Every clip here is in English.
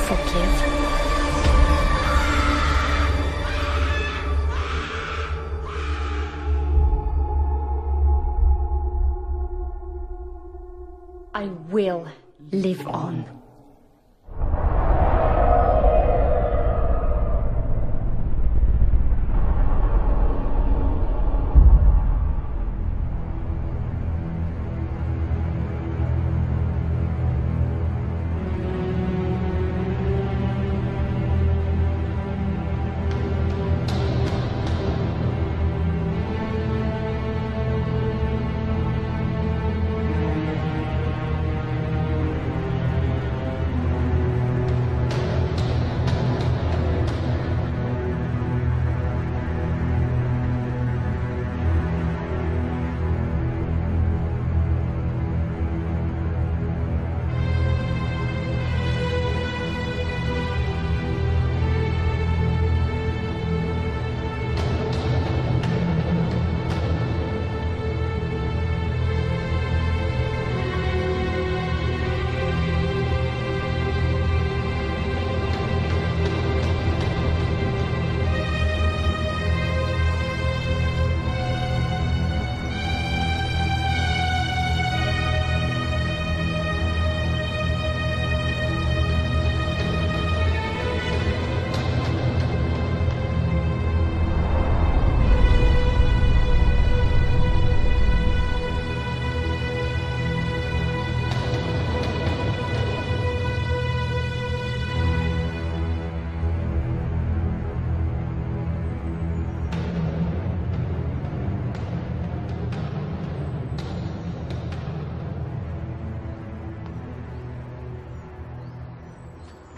forgive. I will live on.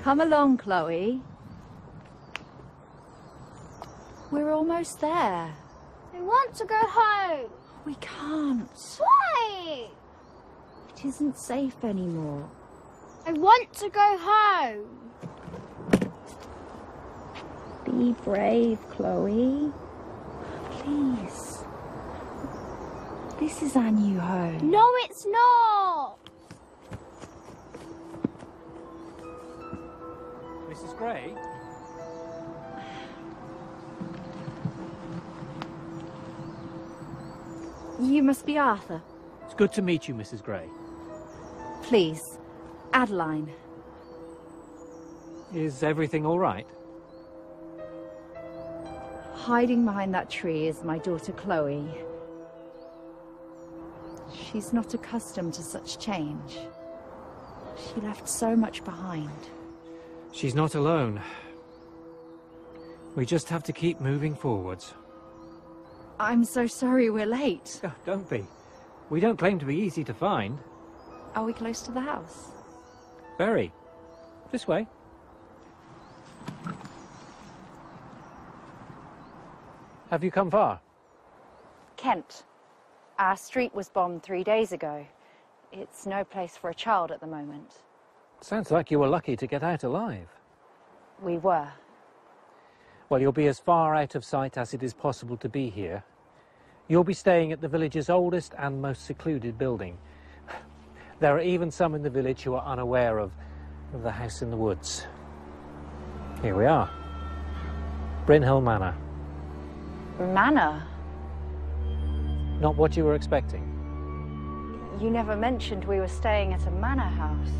Come along, Chloe. We're almost there. I want to go home. We can't. Why? It isn't safe anymore. I want to go home. Be brave, Chloe. Please. This is our new home. No, it's not. Mrs. Gray? You must be Arthur. It's good to meet you, Mrs. Gray. Please, Adeline. Is everything all right? Hiding behind that tree is my daughter Chloe. She's not accustomed to such change. She left so much behind. She's not alone. We just have to keep moving forwards. I'm so sorry we're late. Oh, don't be. We don't claim to be easy to find. Are we close to the house? Very. This way. Have you come far? Kent. Our street was bombed 3 days ago. It's no place for a child at the moment. Sounds like you were lucky to get out alive. We were. Well, you'll be as far out of sight as it is possible to be here. You'll be staying at the village's oldest and most secluded building. There are even some in the village who are unaware of the house in the woods. Here we are. Brynhill Manor. Manor? Not what you were expecting. You never mentioned we were staying at a manor house.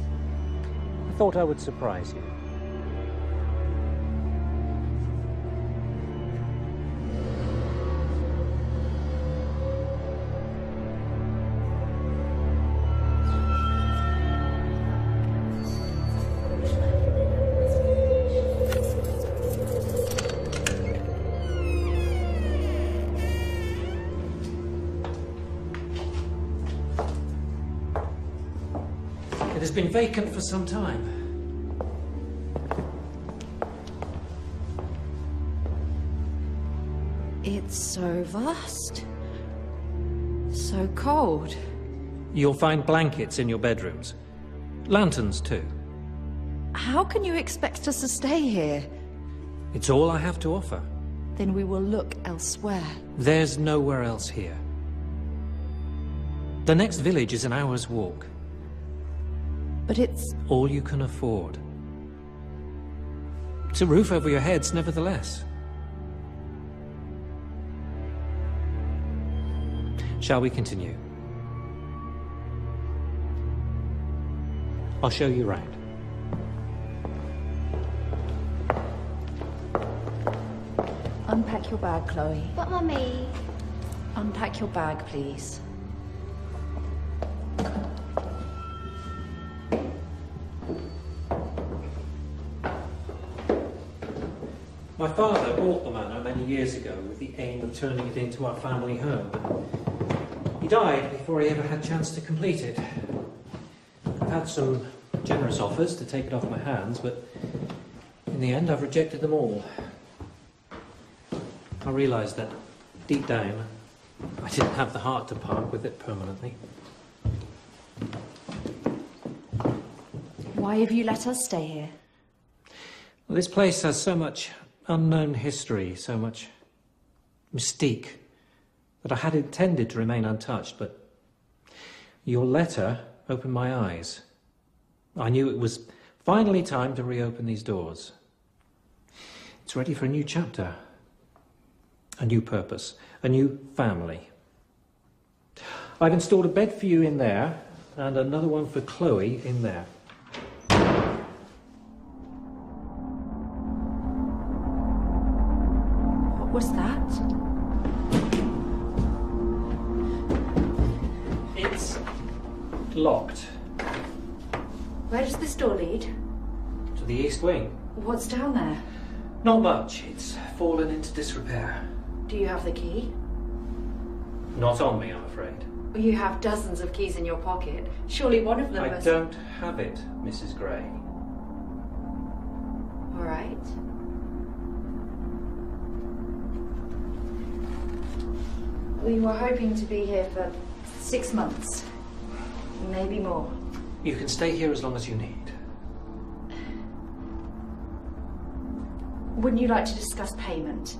I thought I would surprise you. It has been vacant for some time. It's so vast. So cold. You'll find blankets in your bedrooms. Lanterns, too. How can you expect us to stay here? It's all I have to offer. Then we will look elsewhere. There's nowhere else here. The next village is an hour's walk. But it's... all you can afford. It's a roof over your heads, nevertheless. Shall we continue? I'll show you round. Unpack your bag, Chloe. But Mummy, Unpack your bag, please. My father bought the manor many years ago with the aim of turning it into our family home. He died before he ever had a chance to complete it. I've had some generous offers to take it off my hands, but in the end I've rejected them all. I realised that deep down I didn't have the heart to part with it permanently. Why have you let us stay here? Well, this place has so much unknown history, so much mystique, that I had intended to remain untouched, but your letter opened my eyes. I knew it was finally time to reopen these doors. It's ready for a new chapter, a new purpose, a new family. I've installed a bed for you in there, and another one for Chloe in there. What was that? It's locked. Where does this door lead? To the east wing. What's down there? Not much. It's fallen into disrepair. Do you have the key? Not on me, I'm afraid. You have dozens of keys in your pocket. Surely one of them I must... don't have it, Mrs. Gray. All right. We were hoping to be here for 6 months. Maybe more. You can stay here as long as you need. Wouldn't you like to discuss payment?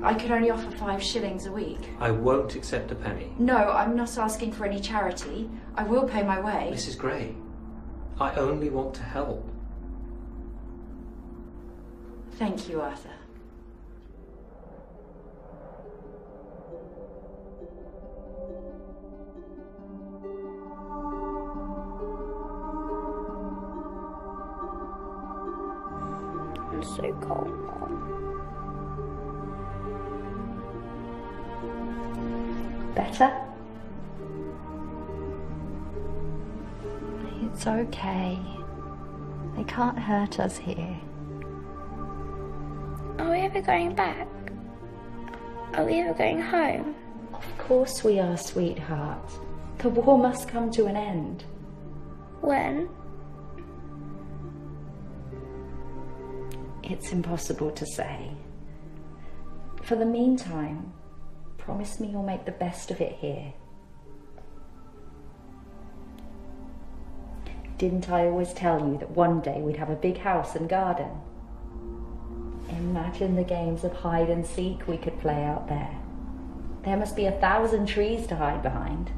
I could only offer 5 shillings a week. I won't accept a penny. No, I'm not asking for any charity. I will pay my way. Mrs. Gray, I only want to help. Thank you, Arthur. I'm so cold, Mom. Better? It's okay. They can't hurt us here. Are we ever going back? Are we ever going home? Of course we are, sweetheart. The war must come to an end. When? It's impossible to say. For the meantime, promise me you'll make the best of it here. Didn't I always tell you that one day we'd have a big house and garden? Imagine the games of hide and seek we could play out there. There must be 1,000 trees to hide behind.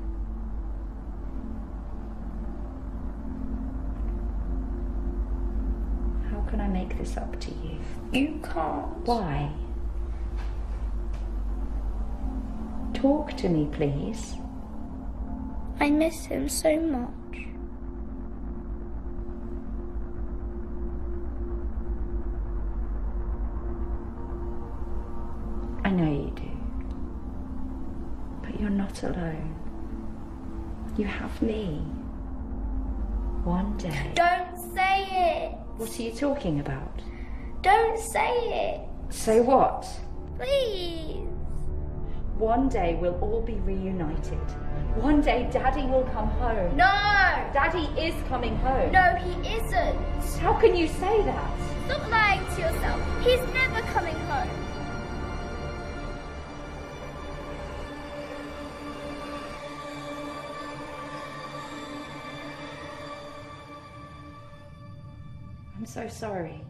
How can I make this up to you? You can't. Why? Talk to me, please. I miss him so much. I know you do. But you're not alone. You have me. One day. Don't say it. What are you talking about? Don't say it. Say what? Please. One day we'll all be reunited. One day Daddy will come home. No. Daddy is coming home. No, he isn't. How can you say that? Stop lying to yourself. He's never coming home. I'm so sorry.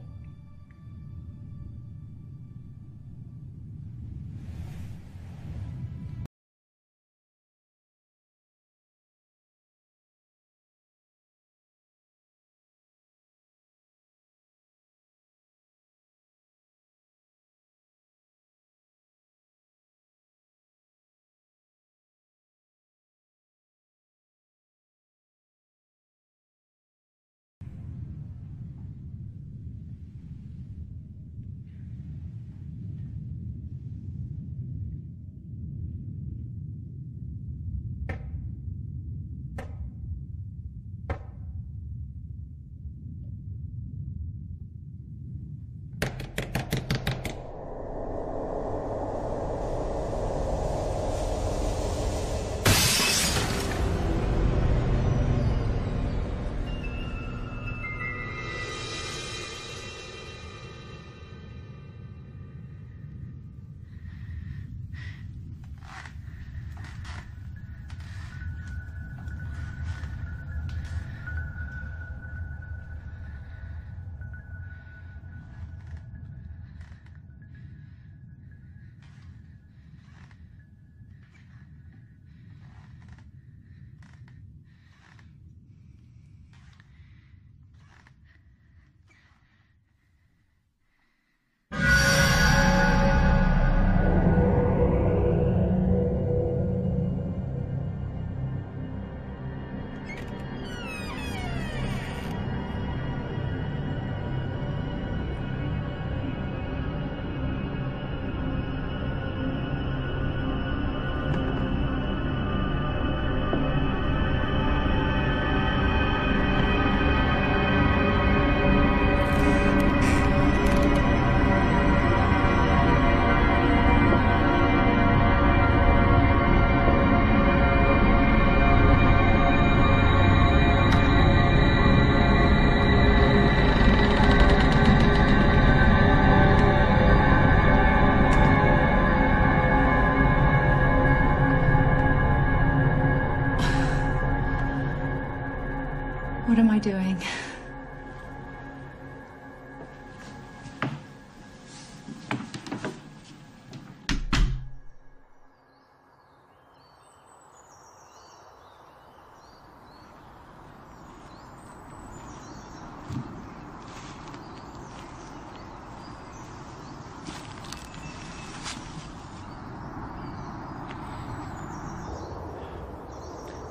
I doing?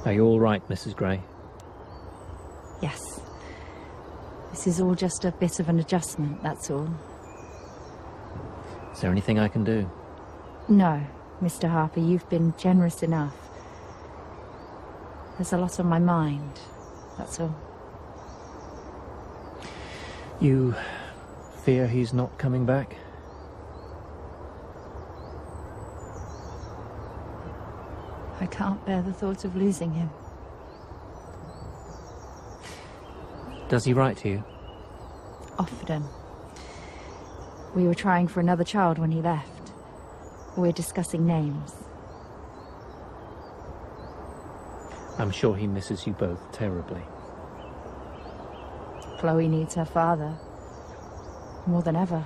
Are you all right, Mrs. Gray? Yes. This is all just a bit of an adjustment, that's all. Is there anything I can do? No, Mr. Harper, you've been generous enough. There's a lot on my mind, that's all. You fear he's not coming back? I can't bear the thought of losing him. Does he write to you? Often. We were trying for another child when he left. We're discussing names. I'm sure he misses you both terribly. Chloe needs her father. More than ever.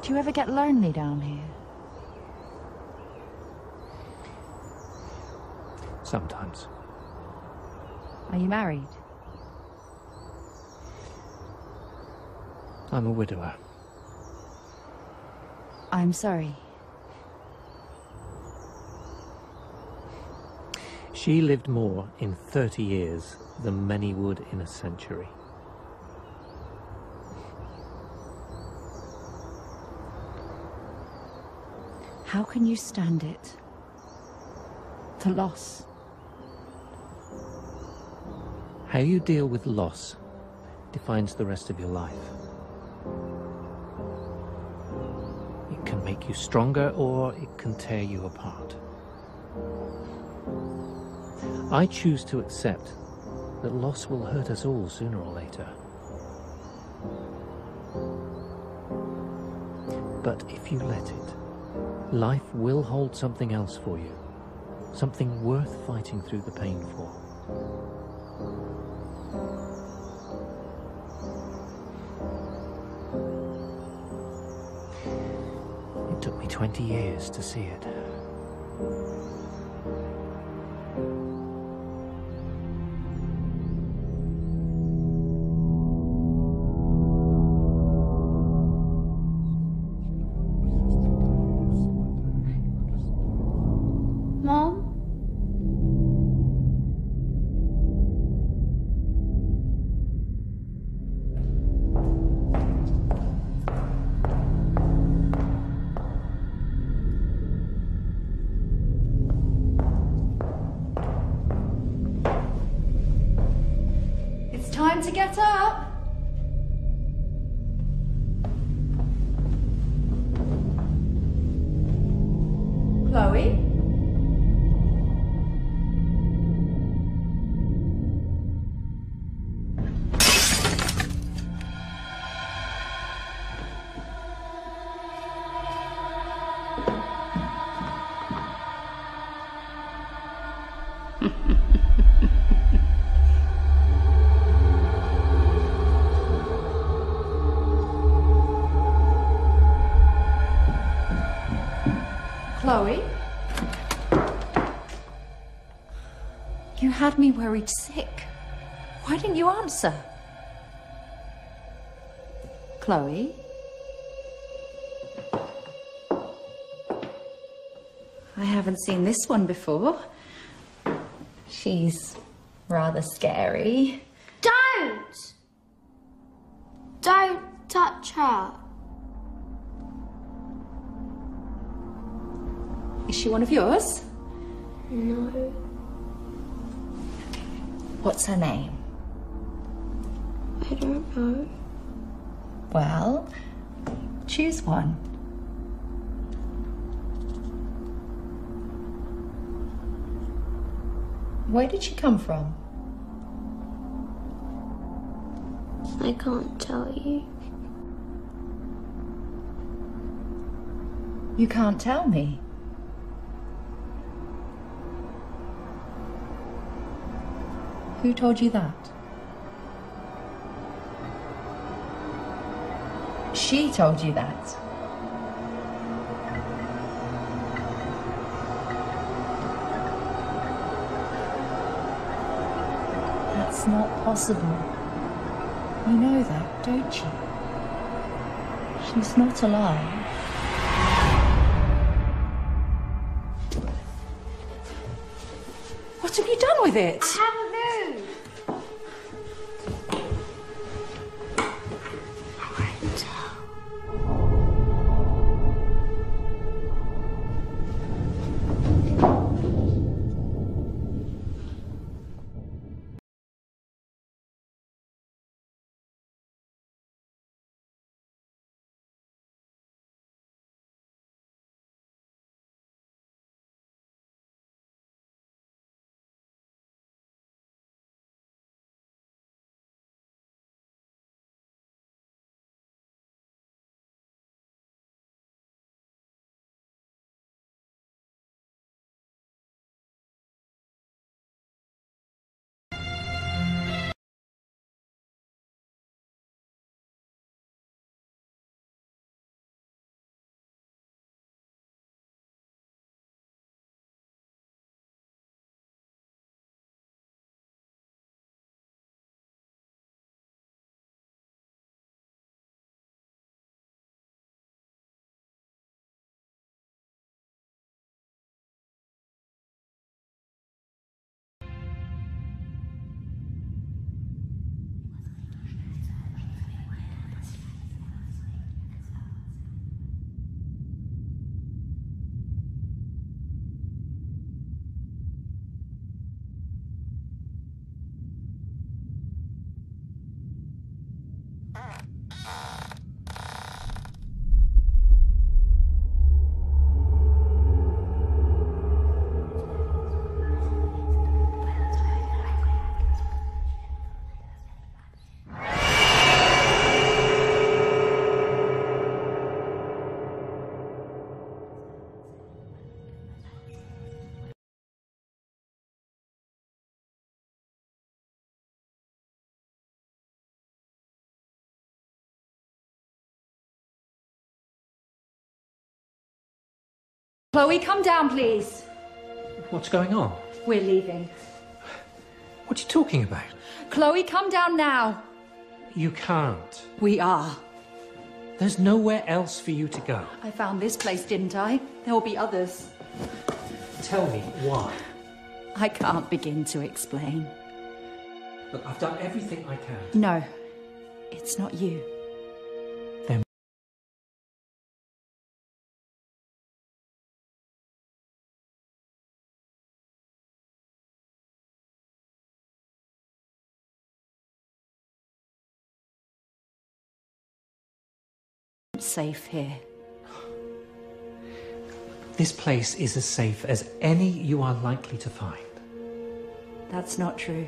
Do you ever get lonely down here? Sometimes. Are you married? I'm a widower. I'm sorry. She lived more in 30 years than many would in a century. How can you stand it? The loss. How you deal with loss defines the rest of your life. It can make you stronger or it can tear you apart. I choose to accept that loss will hurt us all sooner or later. But if you let it, life will hold something else for you, something worth fighting through the pain for. It took me 20 years to see it. Mom? It's time to get up. Chloe? Chloe? You had me worried sick. Why didn't you answer? Chloe? I haven't seen this one before. She's rather scary. Don't! Don't touch her. Is she one of yours? No. What's her name? I don't know. Well, choose one. Where did she come from? I can't tell you. You can't tell me. Who told you that? She told you that. That's not possible. You know that, don't you? She's not alive. What have you done with it? I haven't moved. Chloe, come down, please. What's going on? We're leaving. What are you talking about? Chloe, come down now. You can't. We are. There's nowhere else for you to go. I found this place, didn't I? There will be others. Tell me why. I can't begin to explain. Look, I've done everything I can. No, it's not you. Then Safe here. this place is as safe as any you are likely to find. That's not true.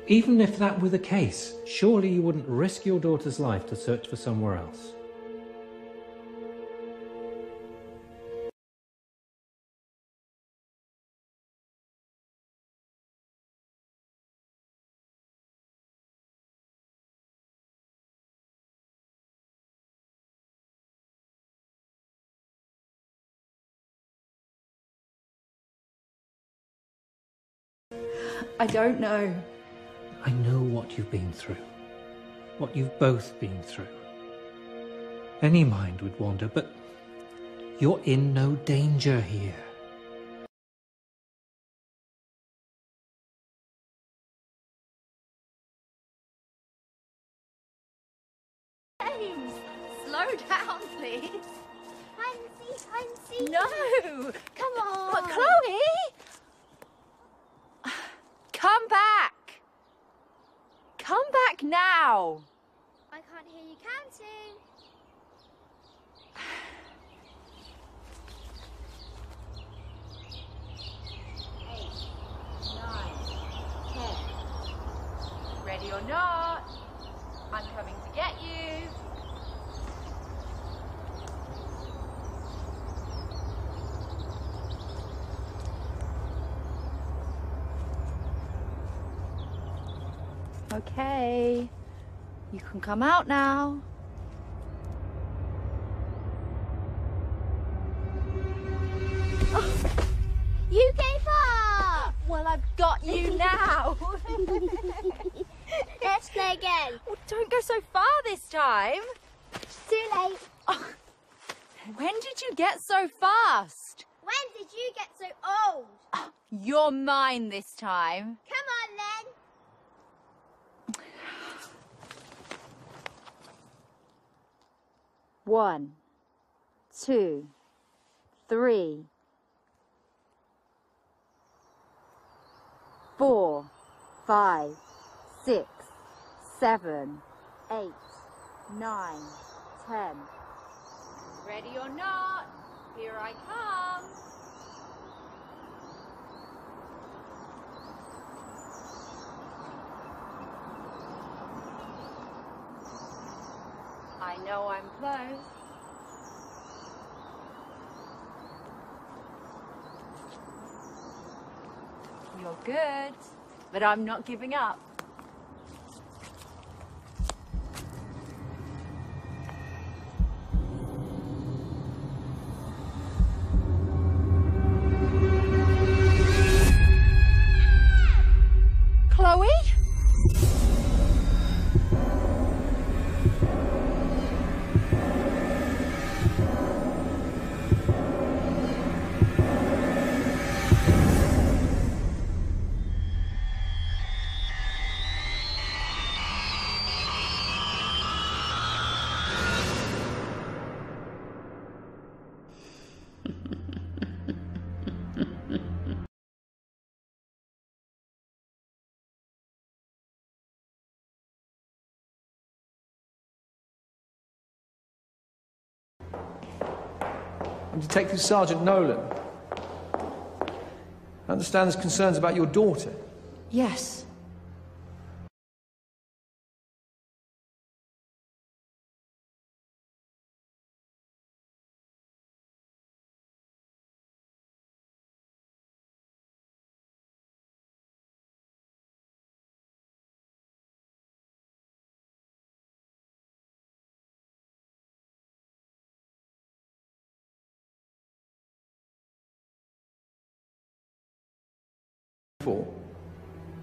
Even if that were the case, surely you wouldn't risk your daughter's life to search for somewhere else. I don't know. I know what you've been through. What you've both been through. Any mind would wander, but you're in no danger here. James, slow down, please. Hide No, Come on. but Chloe! Come back! Come back now! I can't hear you counting. 8, 9, 10. Ready or not, I'm coming to get you. Okay. You can come out now. You gave up! Well, I've got you now. Let's play again. Well, don't go so far this time. Too late. Oh, when did you get so fast? When did you get so old? Oh, you're mine this time. Come on, then. One, two, three, 4, 5, 6, 7, 8, 9, 10. Ready or not, here I come. I know I'm close. You're good, but I'm not giving up. Chloe? I'm Detective Sergeant Nolan. I understand there's concerns about your daughter. Yes.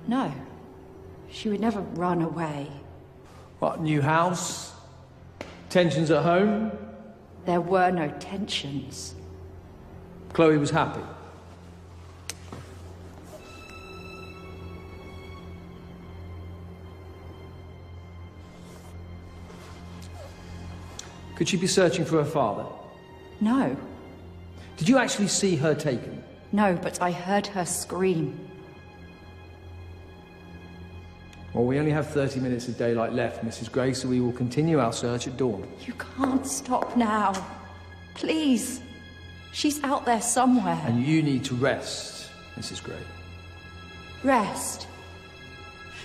No. She would never run away. What, new house? Tensions at home? There were no tensions. Chloe was happy. Could she be searching for her father? No. Did you actually see her taken? No, but I heard her scream. Well, we only have 30 minutes of daylight left, Mrs. Gray, so we will continue our search at dawn. You can't stop now. Please. She's out there somewhere. And you need to rest, Mrs. Gray. Rest.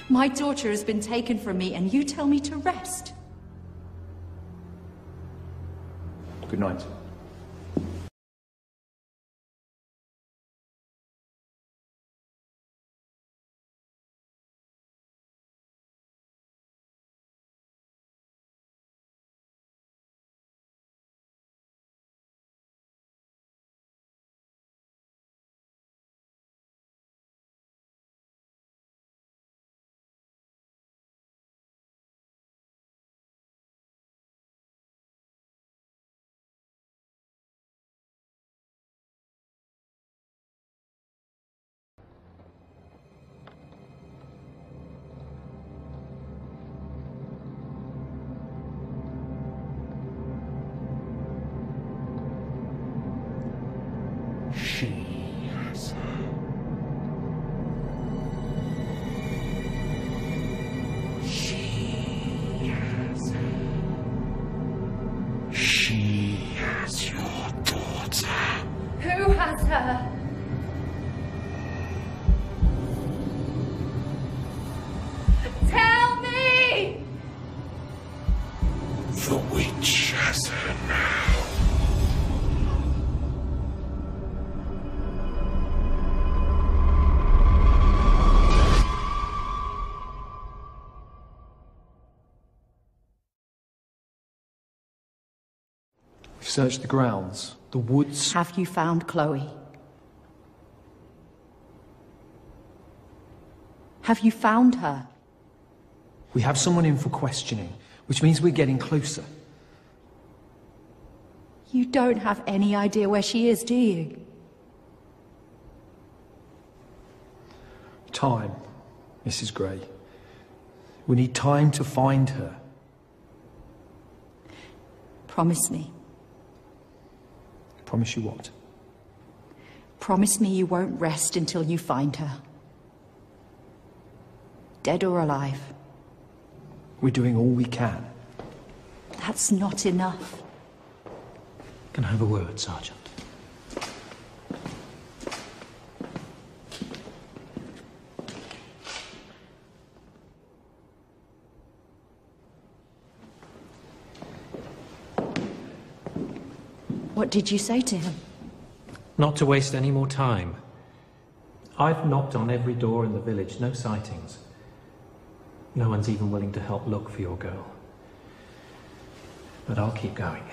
My daughter has been taken from me, and you tell me to rest. Good night. Search the grounds, the woods. Have you found Chloe? Have you found her? We have someone in for questioning, which means we're getting closer. You don't have any idea where she is, do you? Time, Mrs. Gray. We need time to find her. Promise me. Promise you what? Promise me you won't rest until you find her. Dead or alive. We're doing all we can. That's not enough. Can I have a word, Sergeant? What did you say to him? Not to waste any more time. I've knocked on every door in the village, no sightings. No one's even willing to help look for your girl. But I'll keep going.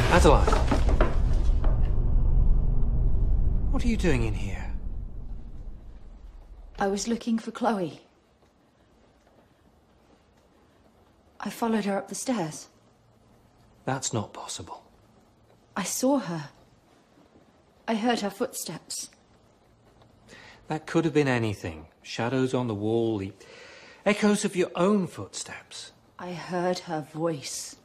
Adeline! What are you doing in here? I was looking for Chloe. I followed her up the stairs. That's not possible. I saw her. I heard her footsteps. That could have been anything. Shadows on the wall, the echoes of your own footsteps. I heard her voice.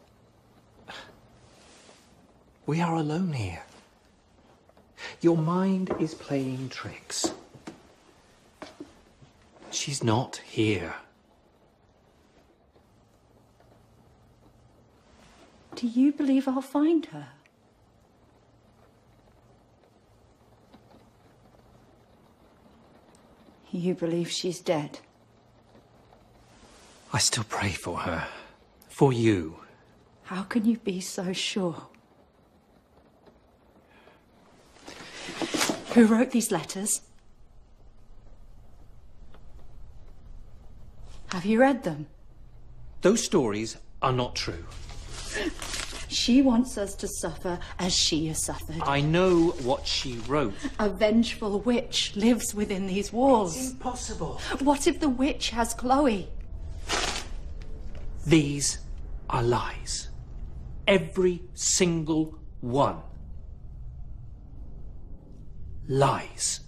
We are alone here. Your mind is playing tricks. She's not here. Do you believe I'll find her? You believe she's dead? I still pray for her. For you. How can you be so sure? Who wrote these letters? Have you read them? Those stories are not true. She wants us to suffer as she has suffered. I know what she wrote. A vengeful witch lives within these walls. It's impossible. What if the witch has Chloe? These are lies. Every single one. Lies.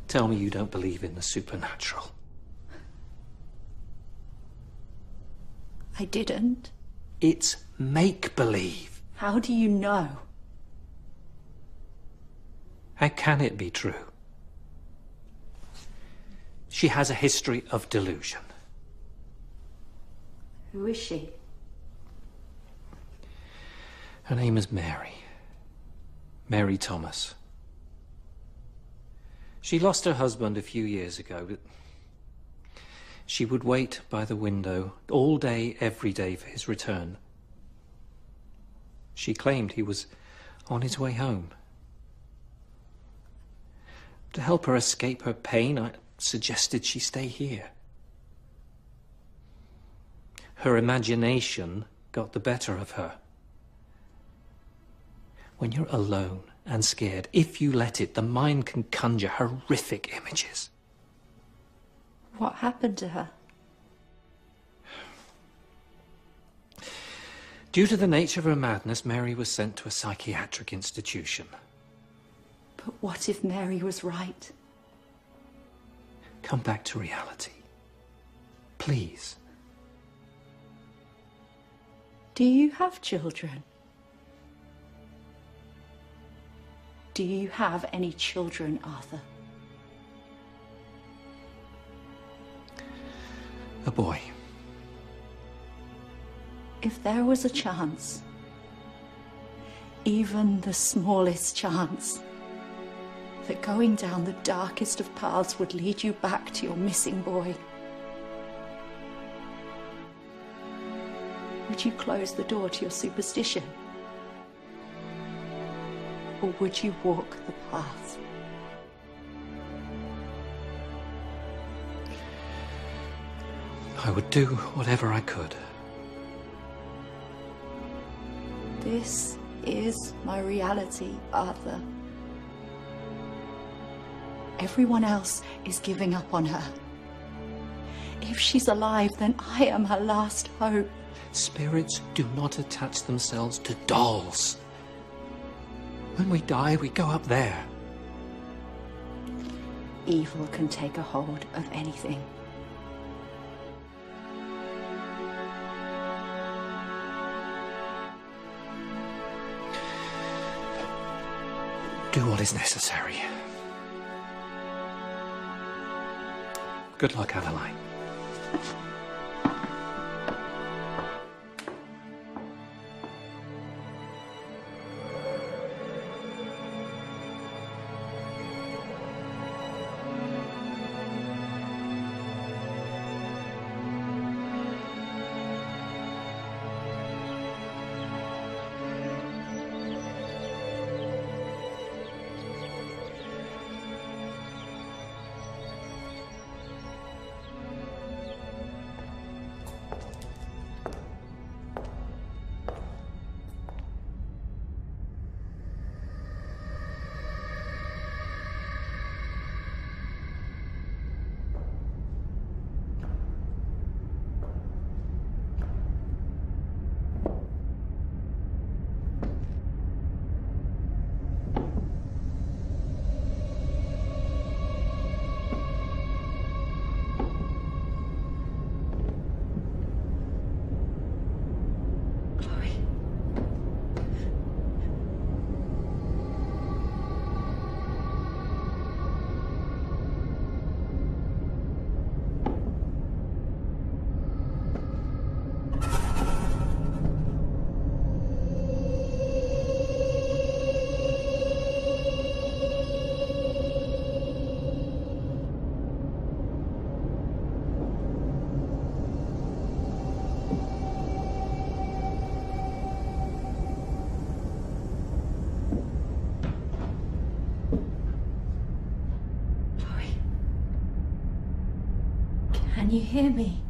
Tell me you don't believe in the supernatural. I didn't. It's make-believe. How do you know? How can it be true? She has a history of delusion. Who is she? Her name is Mary. Mary Thomas. She lost her husband a few years ago, but she would wait by the window all day, every day for his return. She claimed he was on his way home. To help her escape her pain, I suggested she stay here. Her imagination got the better of her. When you're alone and scared, if you let it, the mind can conjure horrific images. What happened to her? Due to the nature of her madness, Mary was sent to a psychiatric institution. But what if Mary was right? Come back to reality. Please. Do you have children? Do you have any children, Arthur? A boy. If there was a chance, even the smallest chance, that going down the darkest of paths would lead you back to your missing boy, would you close the door to your superstition? Or would you walk the path? I would do whatever I could. This is my reality, Arthur. Everyone else is giving up on her. If she's alive, then I am her last hope. Spirits do not attach themselves to dolls. When we die, we go up there. Evil can take a hold of anything. Do what is necessary. Good luck, Adeline. Can you hear me?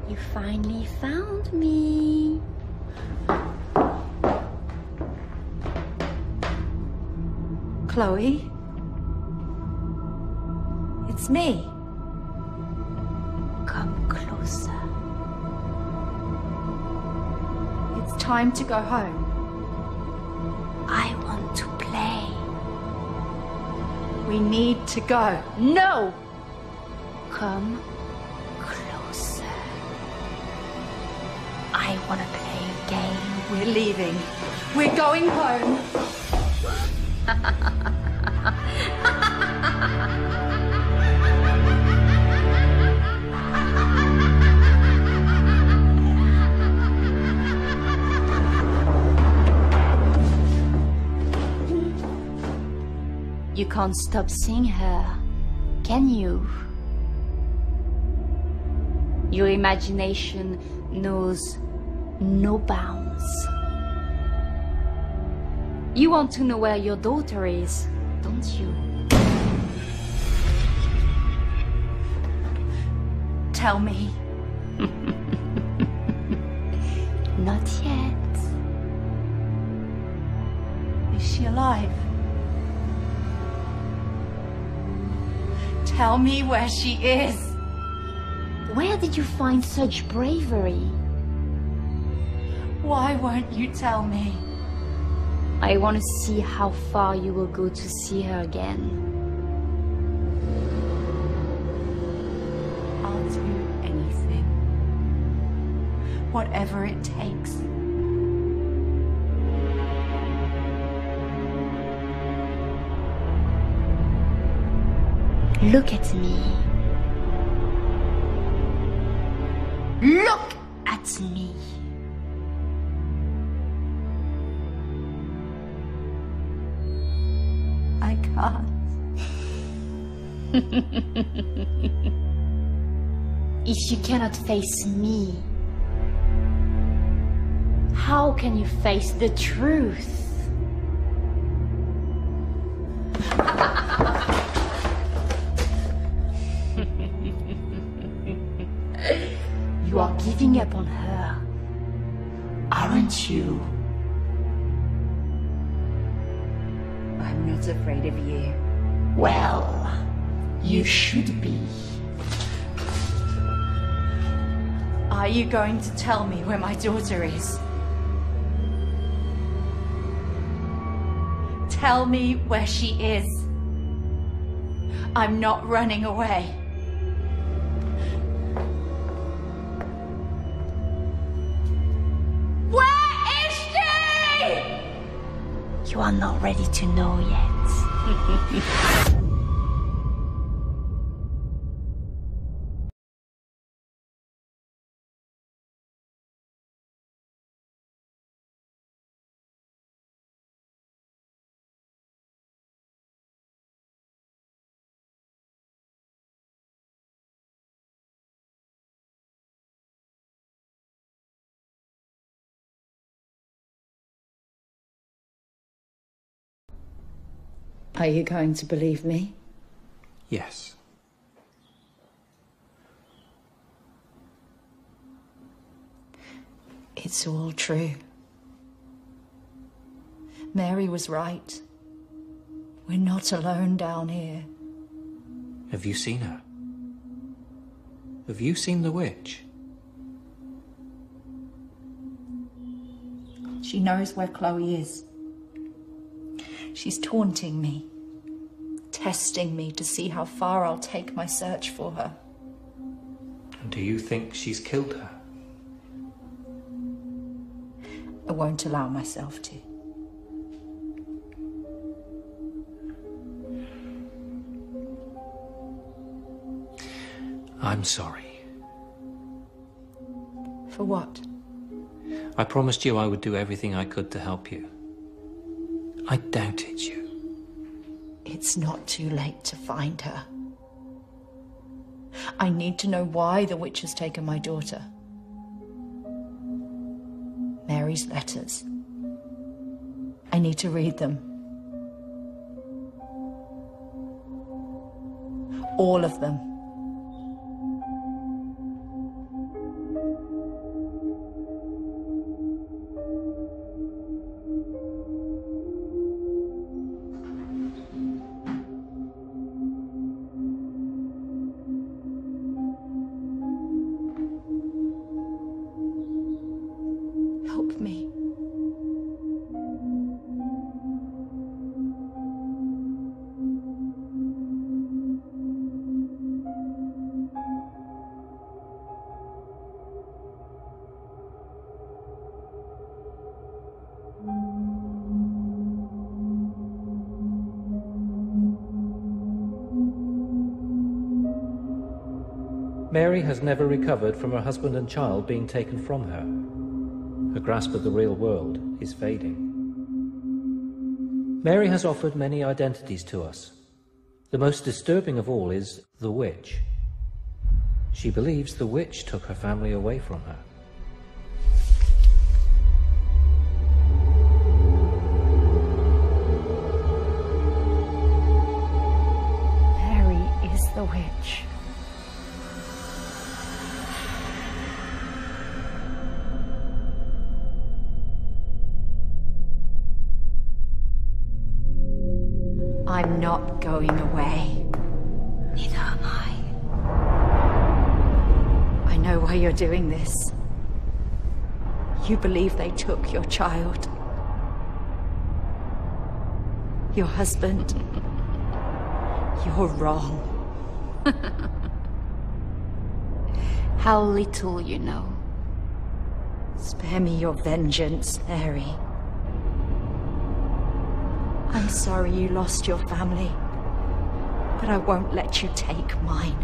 You finally found me. Chloe? It's me. Come closer. It's time to go home. I want to play. We need to go. No! Come closer. I want to play a game. We're leaving. We're going home. You can't stop seeing her, can you? Your imagination knows no bounds. You want to know where your daughter is, don't you? Tell me. Not yet. Is she alive? Tell me where she is. Where did you find such bravery? Why won't you tell me? I want to see how far you will go to see her again. I'll do anything. Whatever it takes. Look at me. Look at me. I can't. If you cannot face me, how can you face the truth? You are giving up on her, aren't you? I'm not afraid of you. Well, you should be. Are you going to tell me where my daughter is? Tell me where she is. I'm not running away. Where is she? You are not ready to know yet. Are you going to believe me? Yes. It's all true. Mary was right. We're not alone down here. Have you seen her? Have you seen the witch? She knows where Chloe is. She's taunting me, testing me to see how far I'll take my search for her. And do you think she's killed her? I won't allow myself to. I'm sorry. For what? I promised you I would do everything I could to help you. I doubted you. It's not too late to find her. I need to know why the witch has taken my daughter. Mary's letters. I need to read them. All of them. Help me. Mary has never recovered from her husband and child being taken from her. Her grasp of the real world is fading. Mary has offered many identities to us. The most disturbing of all is the witch. She believes the witch took her family away from her. Mary is the witch. I'm not going away. Neither am I. I know why you're doing this. You believe they took your child. Your husband. You're wrong. How little you know. Spare me your vengeance, Mary. I'm sorry you lost your family, but I won't let you take mine.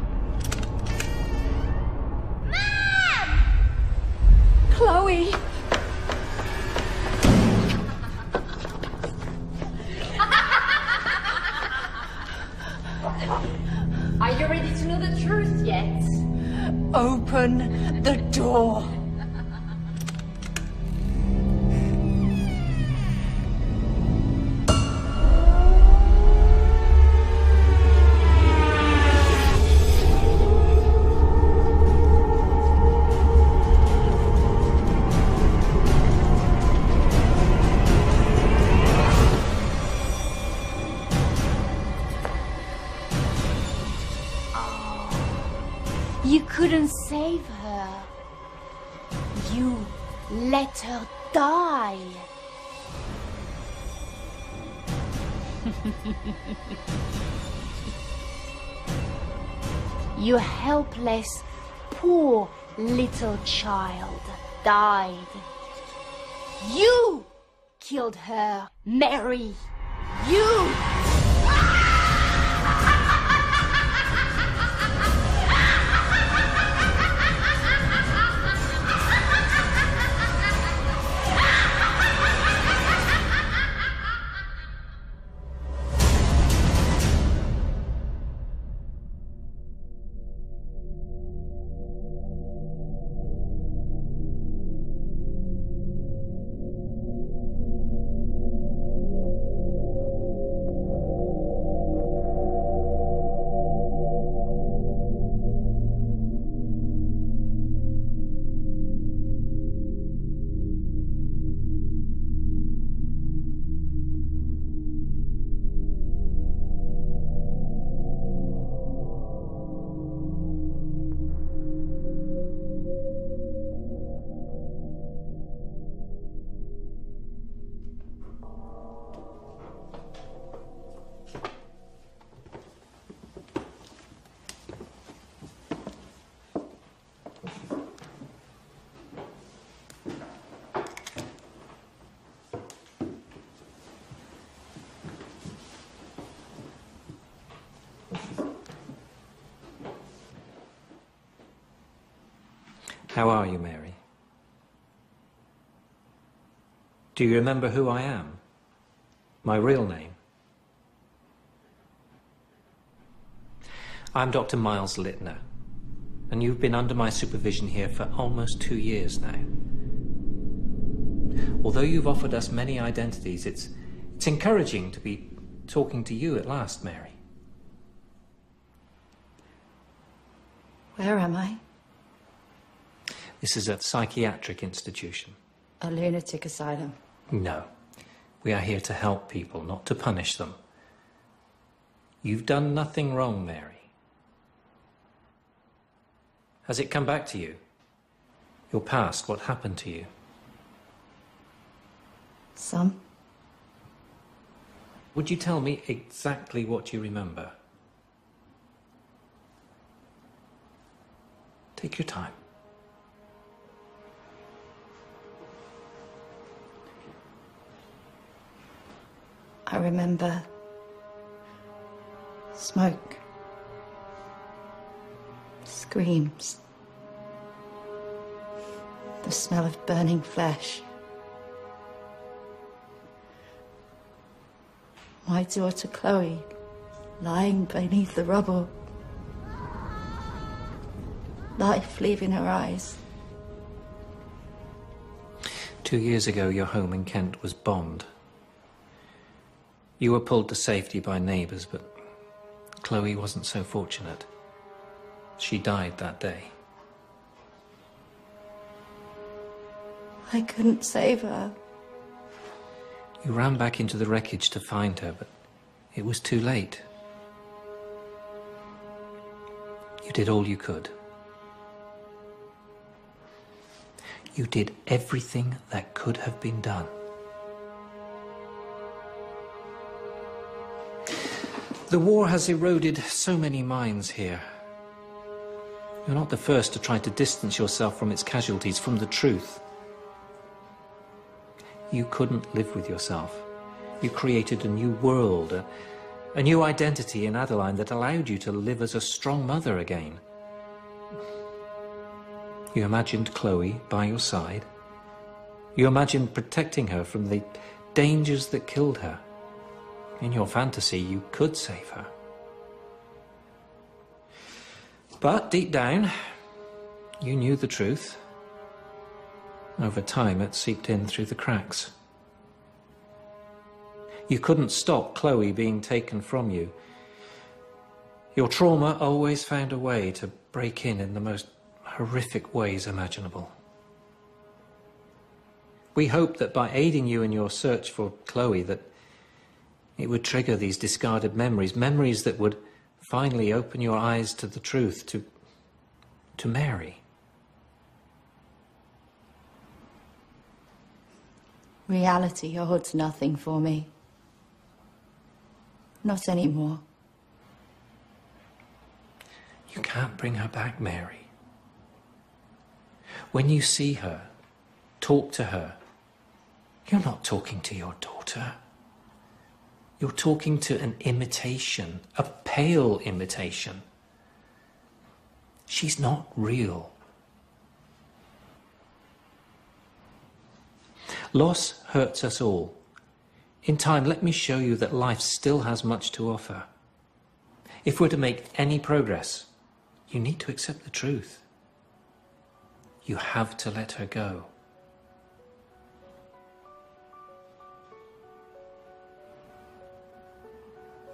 Mom! Chloe! Are you ready to know the truth yet? Open the door. Let her die. Your helpless, poor little child died. You killed her, Mary. You! How are you, Mary? Do you remember who I am? My real name? I'm Dr. Miles Littner, and you've been under my supervision here for almost 2 years now. Although you've offered us many identities, it's encouraging to be talking to you at last, Mary. Where am I? This is a psychiatric institution. A lunatic asylum. No. We are here to help people, not to punish them. You've done nothing wrong, Mary. Has it come back to you? Your past, what happened to you? Some. Would you tell me exactly what you remember? Take your time. I remember smoke, screams, the smell of burning flesh. My daughter Chloe lying beneath the rubble, life leaving her eyes. 2 years ago, your home in Kent was bombed. You were pulled to safety by neighbours, but Chloe wasn't so fortunate. She died that day. I couldn't save her. You ran back into the wreckage to find her, but it was too late. You did all you could. You did everything that could have been done. The war has eroded so many minds here. You're not the first to try to distance yourself from its casualties, from the truth. You couldn't live with yourself. You created a new world, a new identity in Adeline that allowed you to live as a strong mother again. You imagined Chloe by your side. You imagined protecting her from the dangers that killed her. In your fantasy, you could save her. But deep down, you knew the truth. Over time, it seeped in through the cracks. You couldn't stop Chloe being taken from you. Your trauma always found a way to break in the most horrific ways imaginable. We hoped that by aiding you in your search for Chloe, that it would trigger these discarded memories, memories that would finally open your eyes to the truth, to Mary. Reality holds nothing for me. Not anymore. You can't bring her back, Mary. When you see her, talk to her, you're not talking to your daughter. You're talking to an imitation, a pale imitation. She's not real. Loss hurts us all. In time, let me show you that life still has much to offer. If we're to make any progress, you need to accept the truth. You have to let her go.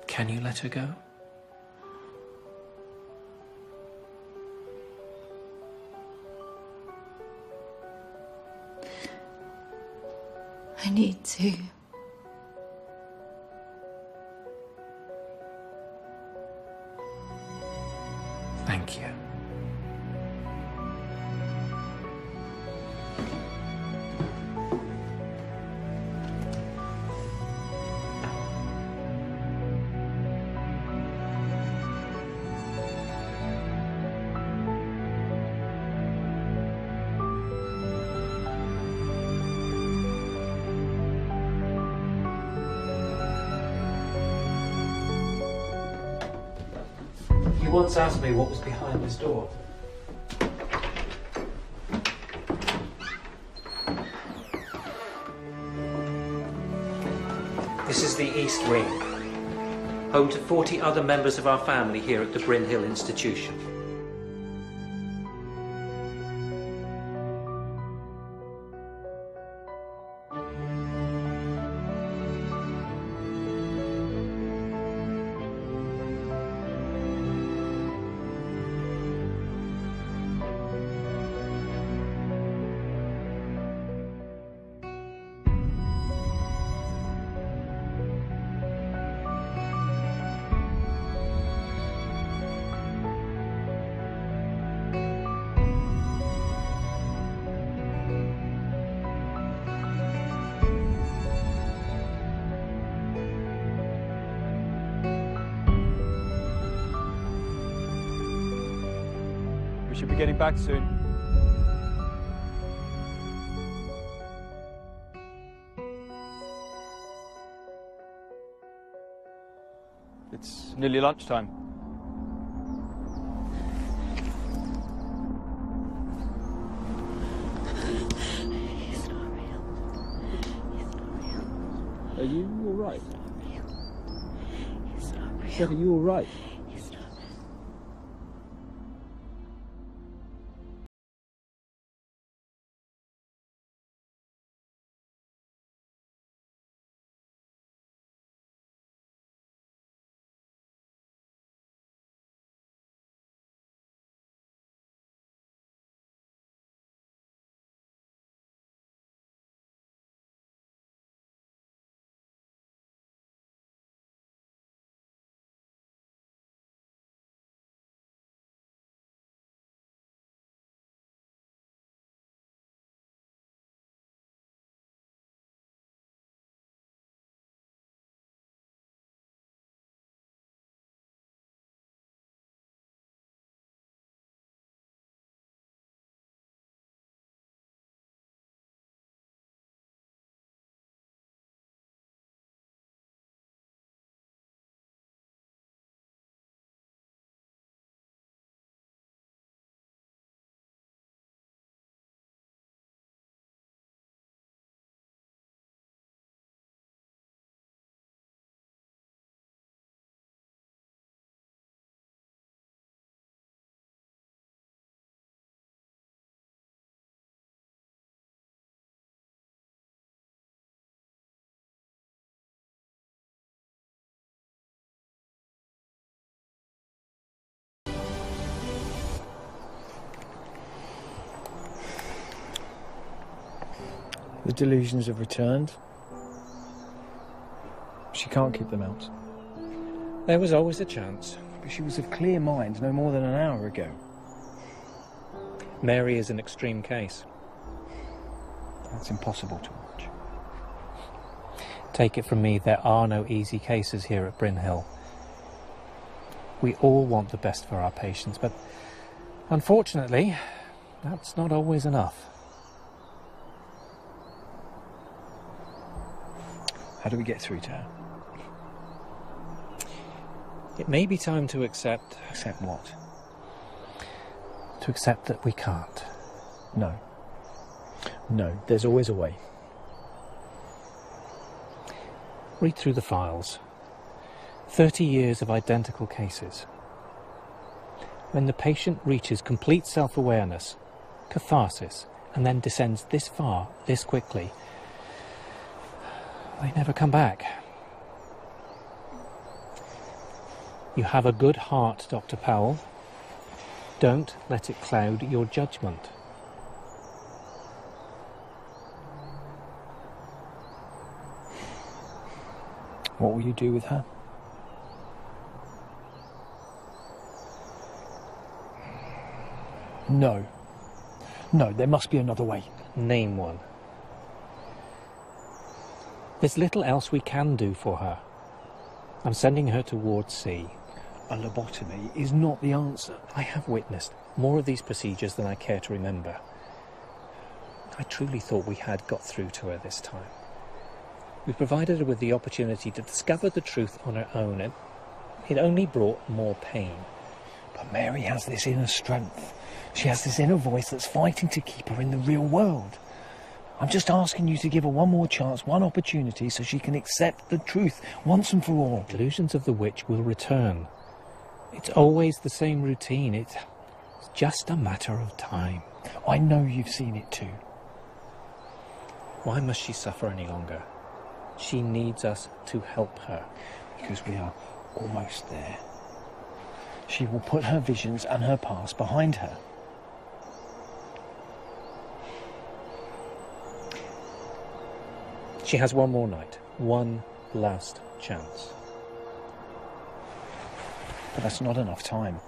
Can you let her go? I need to. Thank you. You once asked me what was behind this door. This is the East Wing, home to 40 other members of our family here at the Bryn Hill Institution. We should be getting back soon. It's nearly lunchtime. He's not real. He's not real. Are you all right? He's not real. Are you all right? He's not. The delusions have returned. She can't keep them out. There was always a chance. But she was of clear mind no more than an hour ago. Mary is an extreme case. That's impossible to watch. Take it from me, there are no easy cases here at Bryn Hill. We all want the best for our patients, but unfortunately, that's not always enough. How do we get through to her? It may be time to accept... Accept what? To accept that we can't. No. No, there's always a way. Read through the files. 30 years of identical cases. When the patient reaches complete self-awareness, catharsis, and then descends this far, this quickly, they never come back. You have a good heart, Dr. Powell. Don't let it cloud your judgment. What will you do with her? No. No, there must be another way. Name one. There's little else we can do for her. I'm sending her towards sea. A lobotomy is not the answer. I have witnessed more of these procedures than I care to remember. I truly thought we had got through to her this time. We provided her with the opportunity to discover the truth on her own, and it only brought more pain. But Mary has this inner strength. She has this inner voice that's fighting to keep her in the real world. I'm just asking you to give her one more chance, one opportunity, so she can accept the truth once and for all. Delusions of the witch will return. It's always the same routine. It's just a matter of time. I know you've seen it too. Why must she suffer any longer? She needs us to help her. Because we are almost there. She will put her visions and her past behind her. She has one more night, one last chance. But that's not enough time.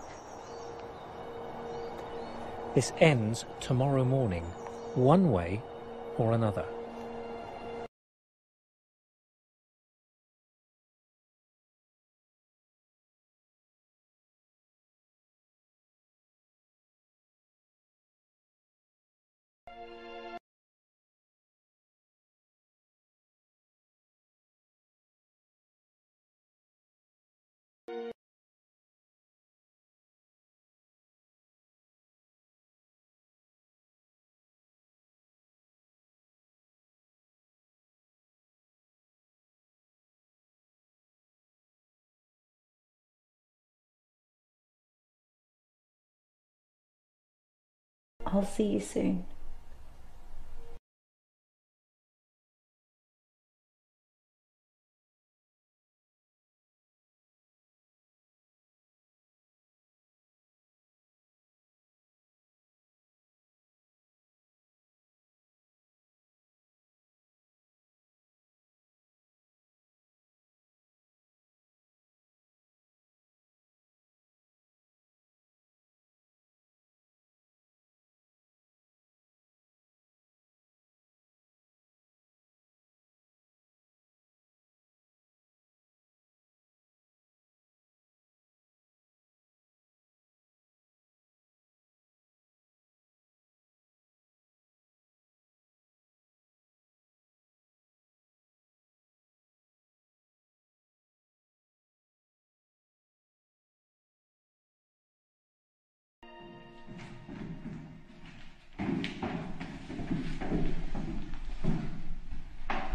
This ends tomorrow morning, one way or another. I'll see you soon.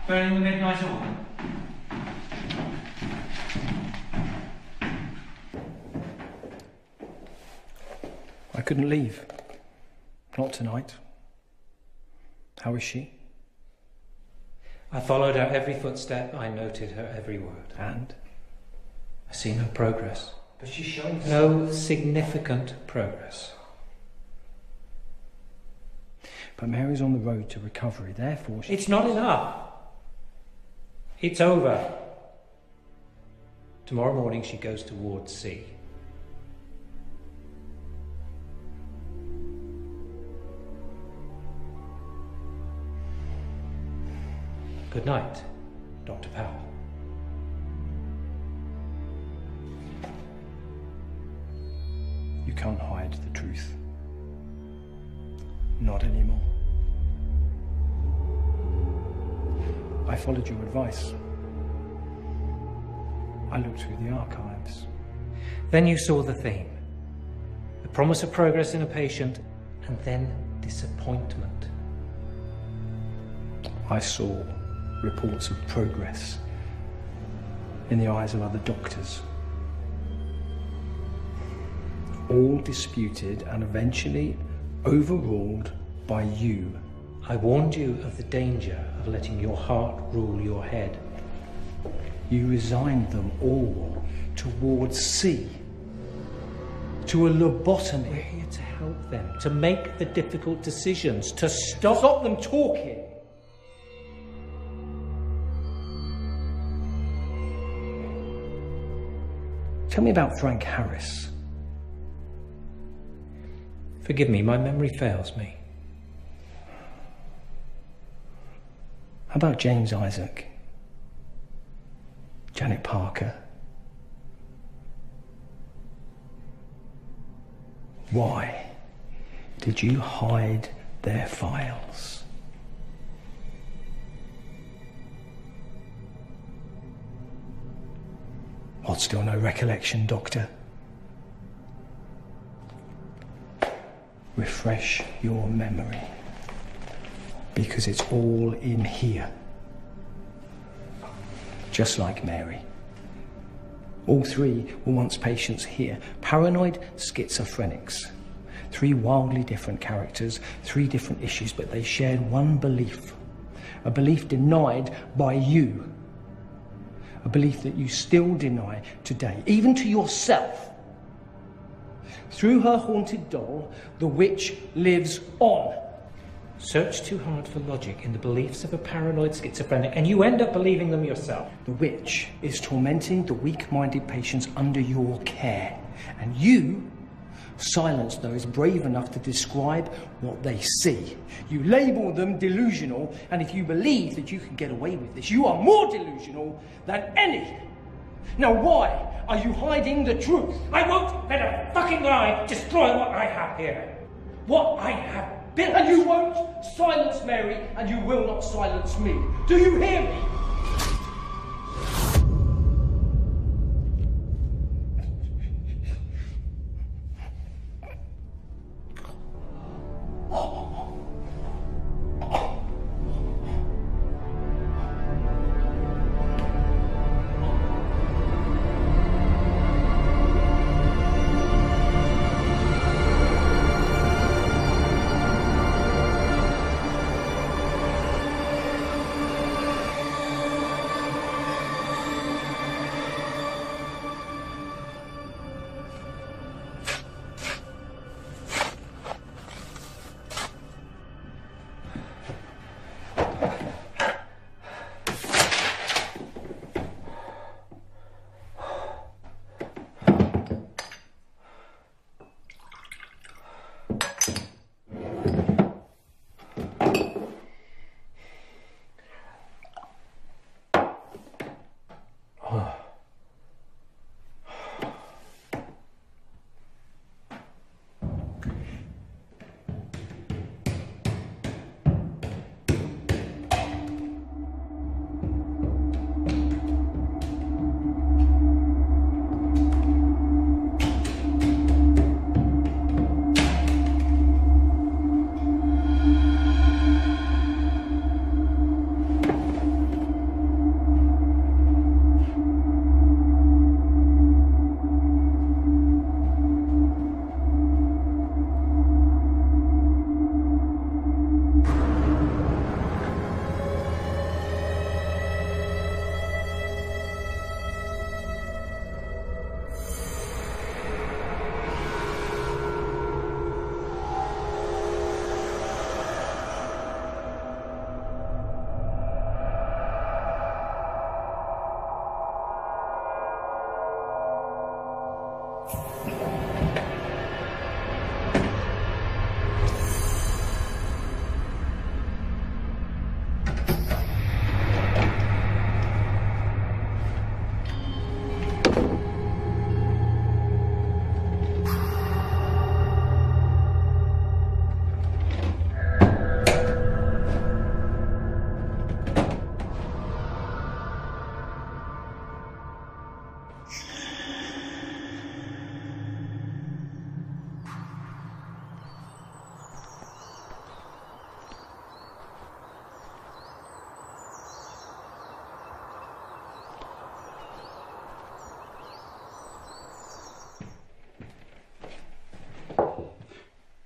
Burning the midnight oil. I couldn't leave. Not tonight. How is she? I followed her every footstep. I noted her every word. And? I see no progress. But she's showing No significant progress. But Mary's on the road to recovery, therefore she... It's not enough. It's over. Tomorrow morning she goes towards sea. Good night, Dr. Powell. You can't hide the truth. Not anymore. I followed your advice. I looked through the archives. Then you saw the theme. The promise of progress in a patient, and then disappointment. I saw reports of progress in the eyes of other doctors. All disputed and eventually overruled by you. I warned you of the danger of letting your heart rule your head. You resigned them all towards C, to a lobotomy. We're here to help them, to make the difficult decisions, to stop them talking. Tell me about Frank Harris. Forgive me, my memory fails me. How about James Isaac? Janet Parker? Why did you hide their files? What, still no recollection, Doctor? Refresh your memory, because it's all in here. Just like Mary. All three were once patients here, paranoid schizophrenics. Three wildly different characters, three different issues, but they shared one belief. A belief denied by you. A belief that you still deny today, even to yourself. Through her haunted doll, the witch lives on. Search too hard for logic in the beliefs of a paranoid schizophrenic, and you end up believing them yourself. The witch is tormenting the weak-minded patients under your care, and you silence those brave enough to describe what they see. You label them delusional, and if you believe that you can get away with this, you are more delusional than any. Now why are you hiding the truth? I won't let a fucking lie destroy what I have here. What I have built. And you won't silence Mary, and you will not silence me. Do you hear me?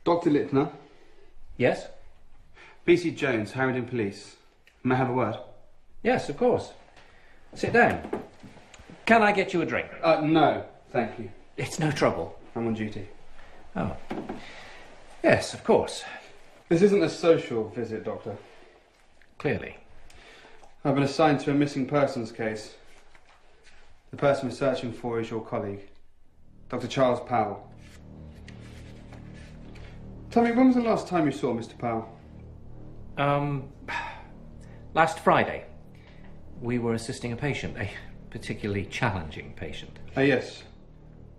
Dr. Littner. Yes? PC Jones, Harrington Police. May I have a word? Yes, of course. Sit down. Can I get you a drink? No, thank you. It's no trouble. I'm on duty. Oh. Yes, of course. This isn't a social visit, Doctor. Clearly. I've been assigned to a missing persons case. The person we're searching for is your colleague, Dr. Charles Powell. Tell me, when was the last time you saw Mr. Powell? Last Friday. We were assisting a patient, a particularly challenging patient. Yes.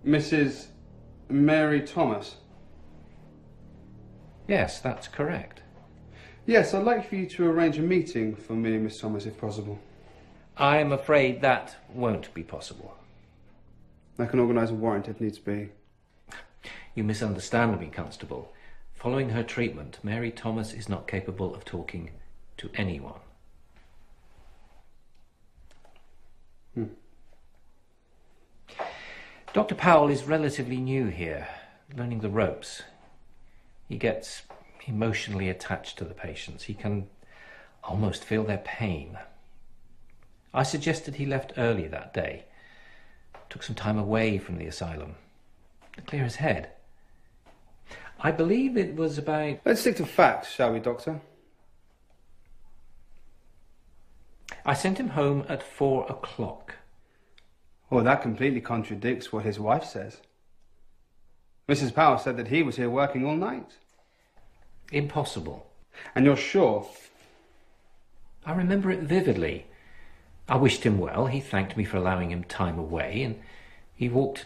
Mrs. Mary Thomas. Yes, that's correct. Yes, I'd like for you to arrange a meeting for me and Miss Thomas, if possible. I'm afraid that won't be possible. I can organise a warrant if needs be. You misunderstand me, Constable. Following her treatment, Mary Thomas is not capable of talking to anyone. Dr. Powell is relatively new here, learning the ropes. He gets emotionally attached to the patients. He can almost feel their pain. I suggested he left early that day. Took some time away from the asylum to clear his head. I believe it was about... Let's stick to facts, shall we, Doctor? I sent him home at 4 o'clock. Well, that completely contradicts what his wife says. Mrs. Powell said that he was here working all night. Impossible. And you're sure? I remember it vividly. I wished him well. He thanked me for allowing him time away, and he walked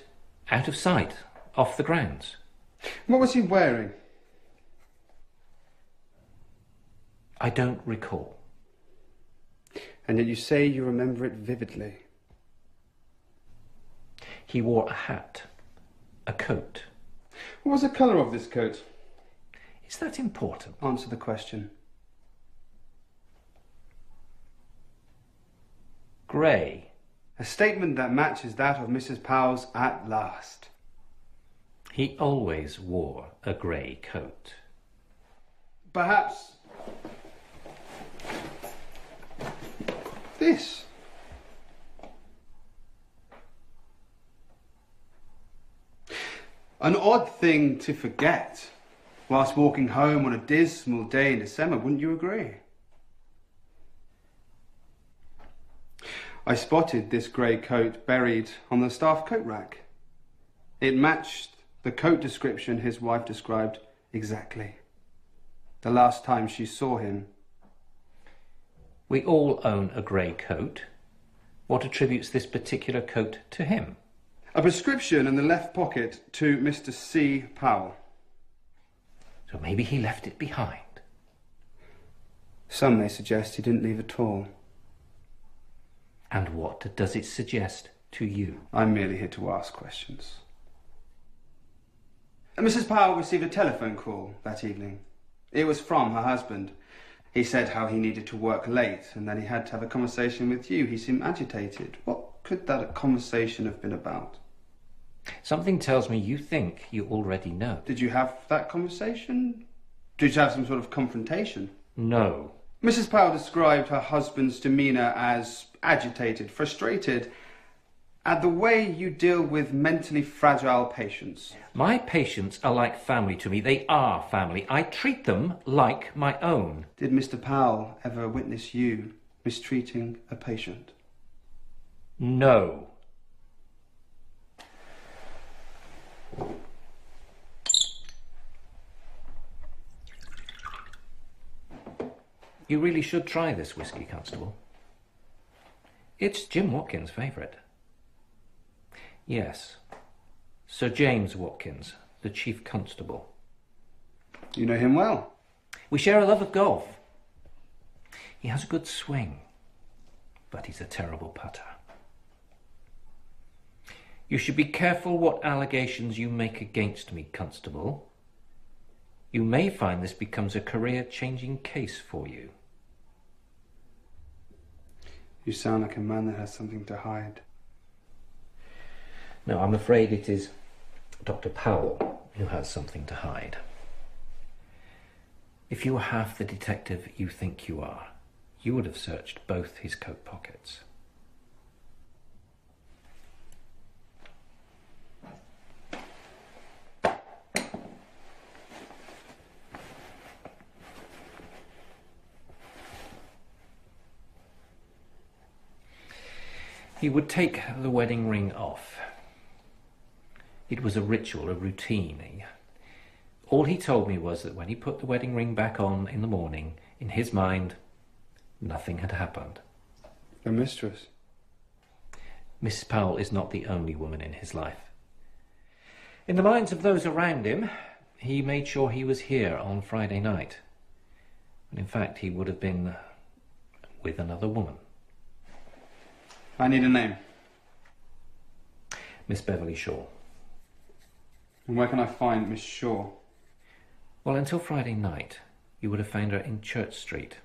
out of sight, off the grounds. What was he wearing? I don't recall. And yet you say you remember it vividly. He wore a hat, a coat. What was the colour of this coat? Is that important? Answer the question. Grey. A statement that matches that of Mrs. Powell's at last. He always wore a grey coat. Perhaps... this. An odd thing to forget whilst walking home on a dismal day in December, wouldn't you agree? I spotted this grey coat buried on the staff coat rack. It matched the coat description his wife described exactly. The last time she saw him. We all own a grey coat. What attributes this particular coat to him? A prescription in the left pocket to Mr. C. Powell. So maybe he left it behind. Some may suggest he didn't leave at all. And what does it suggest to you? I'm merely here to ask questions. Mrs. Powell received a telephone call that evening. It was from her husband. He said how he needed to work late and then he had to have a conversation with you. He seemed agitated. What could that conversation have been about? Something tells me you think you already know. Did you have that conversation? Did you have some sort of confrontation? No. Mrs. Powell described her husband's demeanour as agitated, frustrated at the way you deal with mentally fragile patients. My patients are like family to me. They are family. I treat them like my own. Did Mr. Powell ever witness you mistreating a patient? No. You really should try this whiskey, Constable. It's Jim Watkins' favourite. Yes, Sir James Watkins, the Chief Constable. You know him well. We share a love of golf. He has a good swing, but he's a terrible putter. You should be careful what allegations you make against me, Constable. You may find this becomes a career-changing case for you. You sound like a man that has something to hide. No, I'm afraid it is Dr. Powell who has something to hide. If you were half the detective you think you are, you would have searched both his coat pockets. He would take the wedding ring off. It was a ritual, a routine. All he told me was that when he put the wedding ring back on in the morning, in his mind, nothing had happened. A mistress? Miss Powell is not the only woman in his life. In the minds of those around him, he made sure he was here on Friday night. And in fact, he would have been with another woman. I need a name. Miss Beverly Shaw. And where can I find Miss Shaw? Well, until Friday night, you would have found her in Church Street,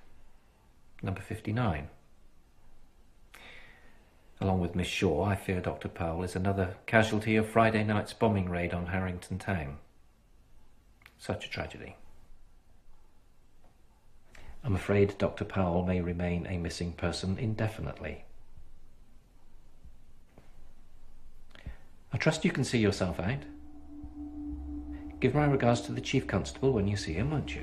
number 59. Along with Miss Shaw, I fear Dr. Powell is another casualty of Friday night's bombing raid on Harrington Town. Such a tragedy. I'm afraid Dr. Powell may remain a missing person indefinitely. I trust you can see yourself out. Give my regards to the Chief Constable when you see him, won't you?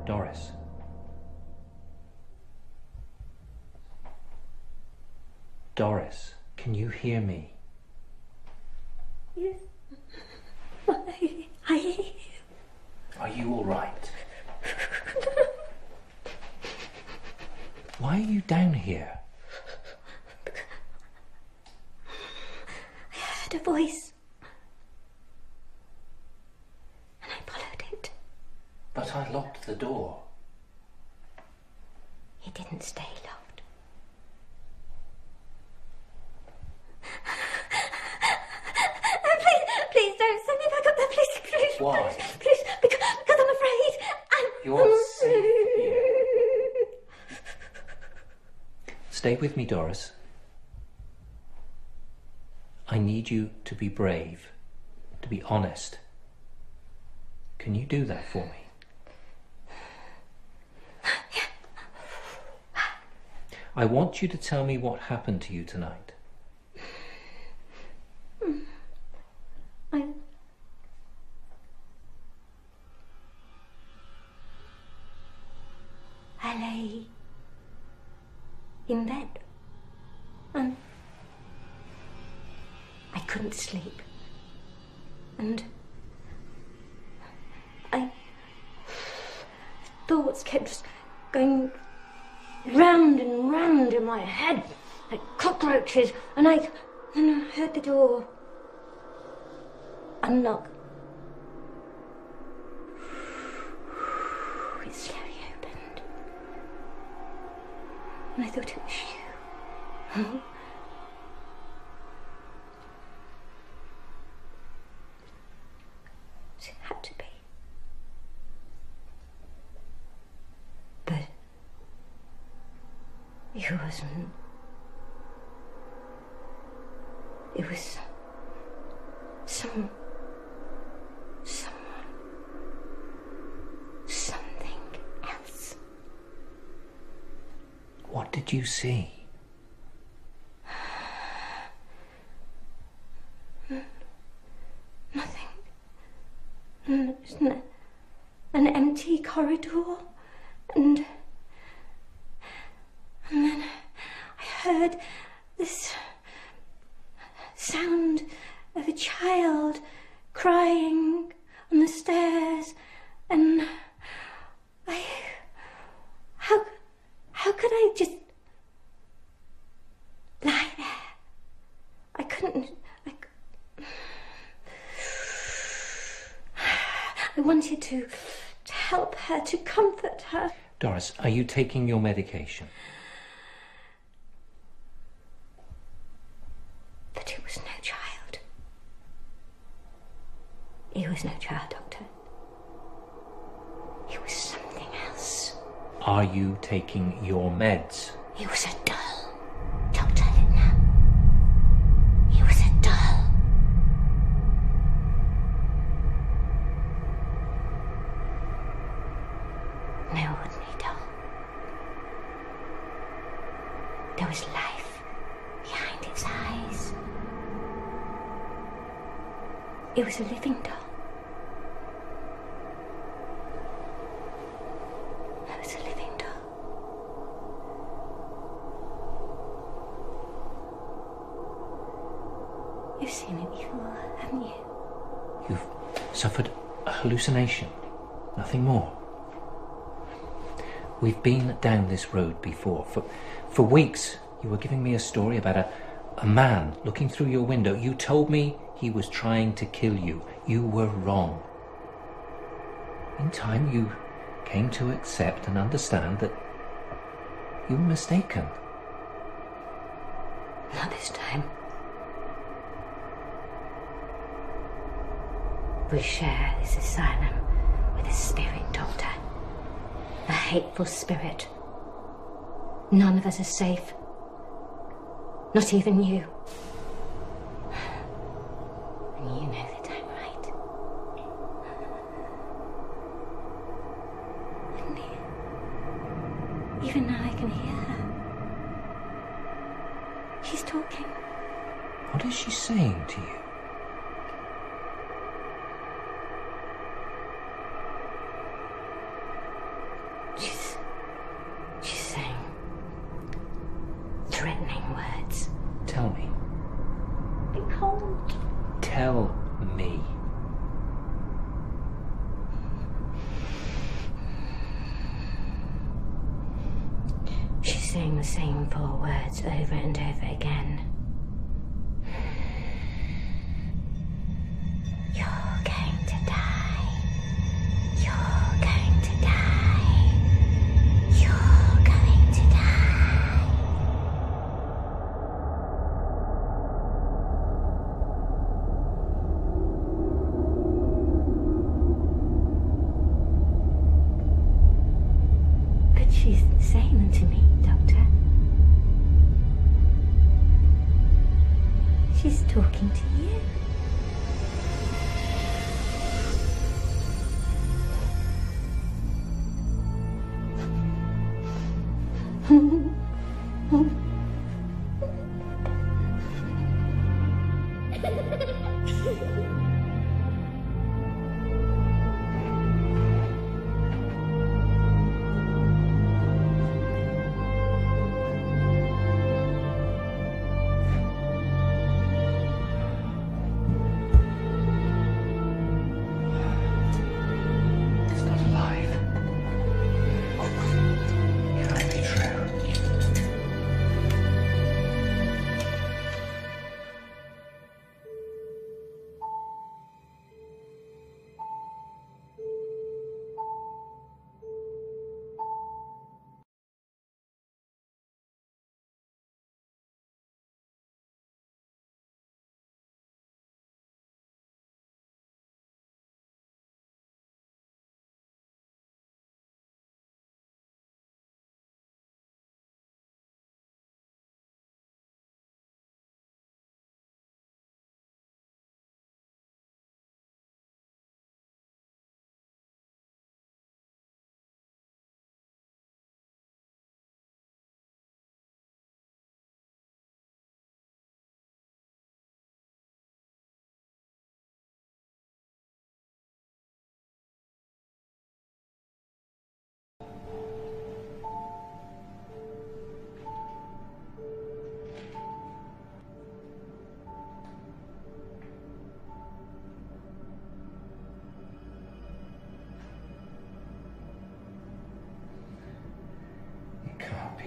Doris. Doris, can you hear me? Yes. Are you all right? Why are you down here? I heard a voice. And I followed it. But I locked the door. It didn't stay locked. Please don't send me back up there, please. Why? Please, because I'm afraid. You're safe here. Stay with me, Doris. I need you to be brave, to be honest. Can you do that for me? I want you to tell me what happened to you tonight. I lay in bed and I couldn't sleep, and thoughts kept just going round and round in my head like cockroaches, and I heard the door unlock. It slowly opened, and I thought it was you. It had to be. But it wasn't. It was someone, something else. What did you see? Nothing. Just an empty corridor, and then sound of a child crying on the stairs, and how could I just lie there? I couldn't. I wanted to help her, to comfort her. Doris, are you taking your medication? But it was no child. It was no child, Doctor. It was something else. Are you taking your meds? It was a doll, Dr. Littner. It was a doll. No ordinary doll. There was life behind its eyes. It was a living doll. It was a living doll. You've seen it before, haven't you? You've suffered a hallucination, nothing more. We've been down this road before. For weeks, you were giving me a story about a man looking through your window. You told me he was trying to kill you. You were wrong. In time, you came to accept and understand that you were mistaken. Not this time. We share this asylum with a spirit, Doctor. A hateful spirit. None of us are safe. Not even you. And you know that I'm right. And even now I can hear her. She's talking. What is she saying to you? She's saying threatening words. Tell me. I can't. Tell me. She's saying the same 4 words over and over again. You're going to die. You're going to die. You're going to die. But she's saying them to me, Doctor. She's talking to you. It's not alive. It can't be true.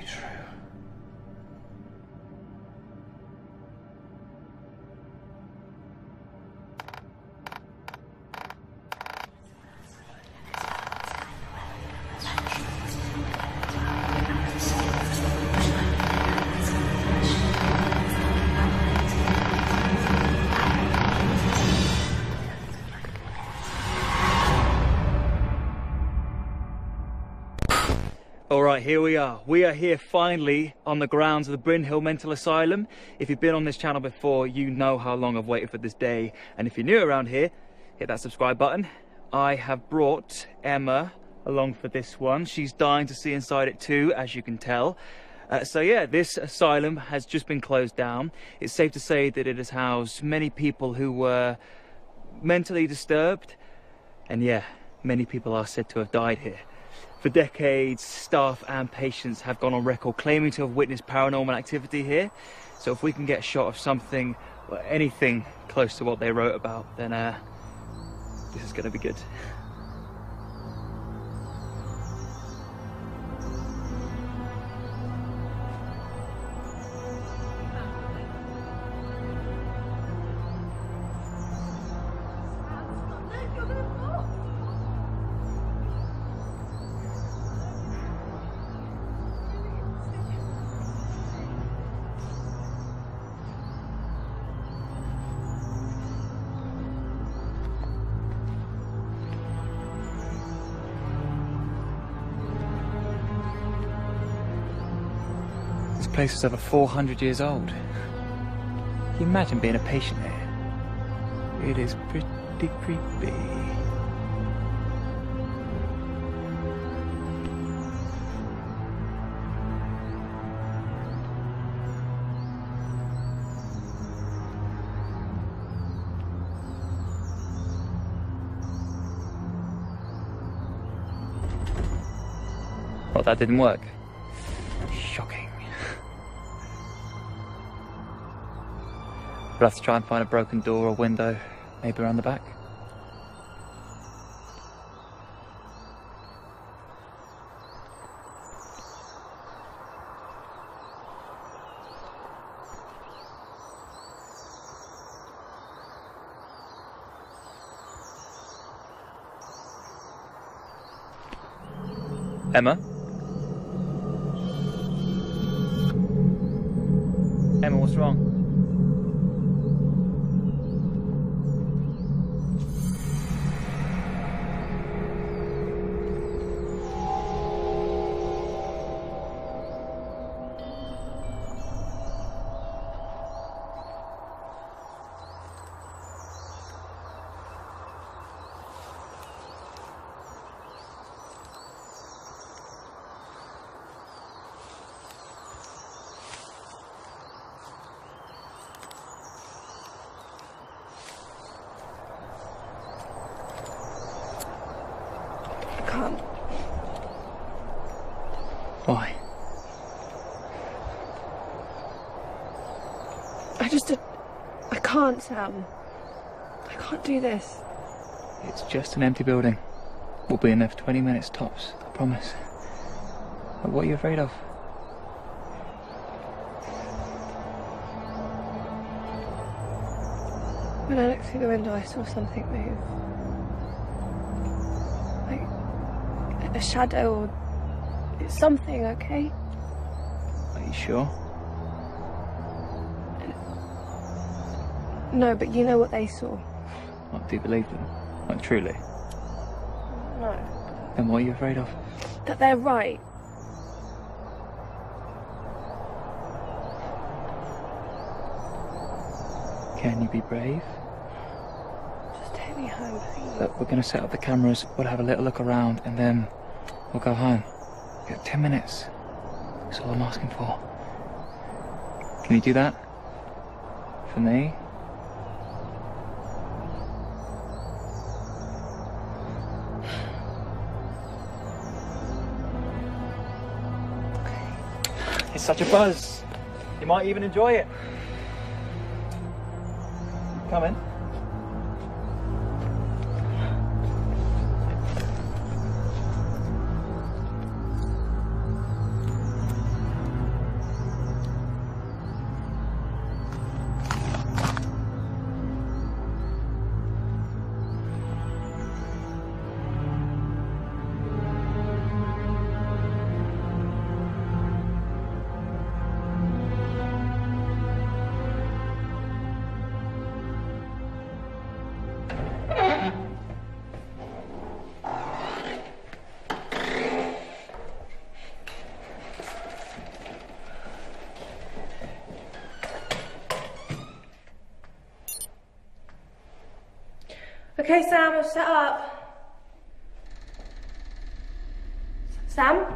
true. Alright, here we are. We are here finally on the grounds of the Bryn Hill Mental Asylum. If you've been on this channel before, you know how long I've waited for this day. And if you're new around here, hit that subscribe button. I have brought Emma along for this one. She's dying to see inside it too, as you can tell. So yeah, this asylum has just been closed down. It's safe to say that it has housed many people who were mentally disturbed. And yeah, many people are said to have died here. For decades, staff and patients have gone on record claiming to have witnessed paranormal activity here. So if we can get a shot of something, or anything close to what they wrote about, then this is going to be good. This place is over 400 years old. Can you imagine being a patient here? It is pretty creepy. Well, that didn't work. Shocking. We'll have to try and find a broken door or window, maybe around the back. Emma? Emma, what's wrong? Why? I can't, Sam. I can't do this. It's just an empty building. We'll be in there for 20 minutes tops, I promise. But what are you afraid of? When I looked through the window, I saw something move. Like a shadow or something, okay? Are you sure? No, but you know what they saw. What, do you believe them? Like, truly? No. Then what are you afraid of? That they're right. Can you be brave? Just take me home, please. Look, we're going to set up the cameras, we'll have a little look around, and then we'll go home. You got 10 minutes. That's all I'm asking for. Can you do that? For me? It's such a buzz. You might even enjoy it. Come in. Okay, Sam, I've set up. Sam?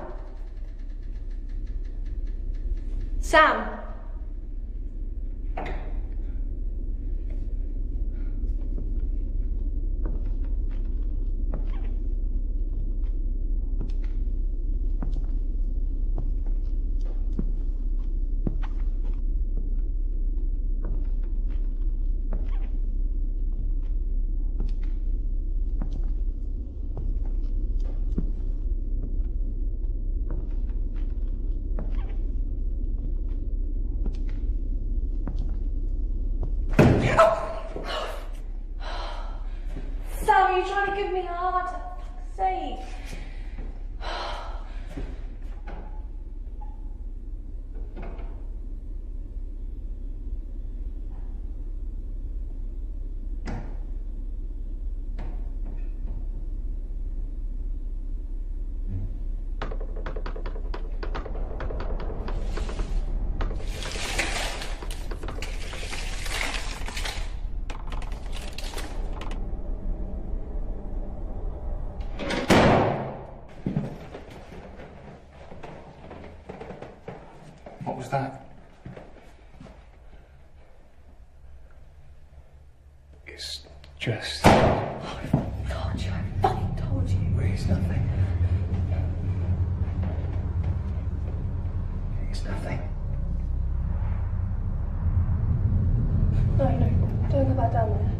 Sam? Sam, are you trying to give me a heart attack? For fuck's sake. What was that? It's just... I told you, I fucking told you. It's nothing. It's nothing. No, don't go back down there.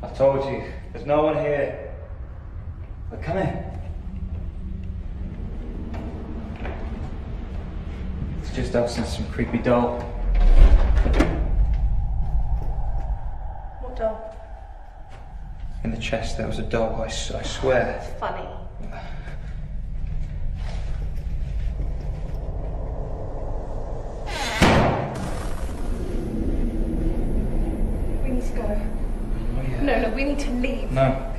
I told you, there's no one here. But come in. It's just us and some creepy doll. What doll? In the chest there was a doll, I swear. It's funny. We need to go. Oh, yeah. No, we need to leave. No.